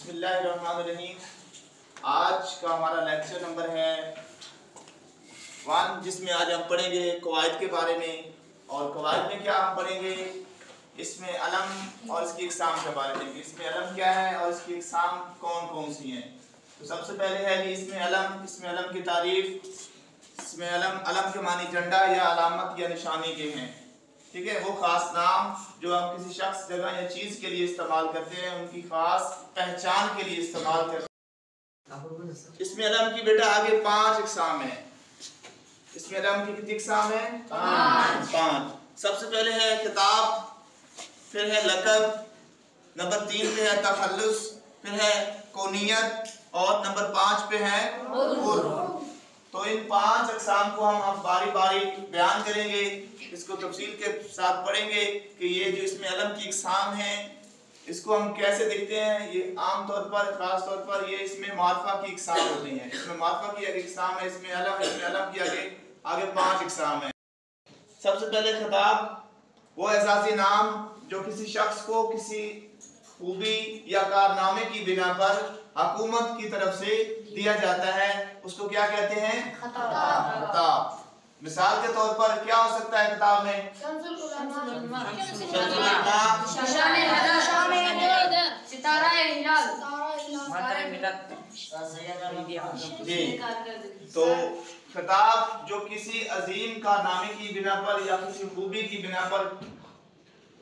बिस्मिल्लाहिर्रहमानिर्रहीम। आज का हमारा लेक्चर नंबर है 1, जिसमें आज हम पढ़ेंगे कवायद के बारे में। और कवायद में क्या हम पढ़ेंगे, इसमें अलम और इसकी इकसाम के बारे में। इसमें अलम क्या है और इसकी इकसाम कौन कौन सी हैं। तो सबसे पहले है कि इसमें अलम की तारीफ। इसमें अलम के मानी झंडा या अलामत या निशानी के हैं। ठीक है, वो खास नाम जो हम किसी शख्स, जगह या चीज के लिए इस्तेमाल करते हैं, उनकी खास पहचान के लिए इस्तेमाल करते हैं। इसमें अलम की बेटा आगे 5 इकसाम है। इसमें अलम की कितनी इकसाम है? 5। सबसे पहले है खिताब, फिर है लक़ब, नंबर 3 पे है तखल्लुस, फिर है कौनियत और नंबर 5 पे है उर्फ़। तो इन 5 अक़साम को हम अब बारी बारी बयान करेंगे, इसको तफसील के साथ पढ़ेंगे कि ये जो इसमें अलम की अक़साम है इसको हम कैसे देखते हैं। ये आम तौर पर, खास तौर पर ये इसमें मारफा की अक़साम होती हैं। इसमें मारफा की अक़साम है, इसमें अलम की आगे 5 अक़साम है। सबसे पहले खिताब, वो एजाज़ी नाम जो किसी शख्स को किसी खूबी या कारनामे की बिना पर हुकूमत की तरफ से दिया जाता है, उसको क्या कहते हैं? खिताब। मिसाल के तौर पर क्या हो सकता है खिताब में? जी, तो खिताब जो किसी अजीम कारनामे की बिना पर या किसी खूबी की बिना पर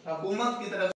हुकूमत की तरफ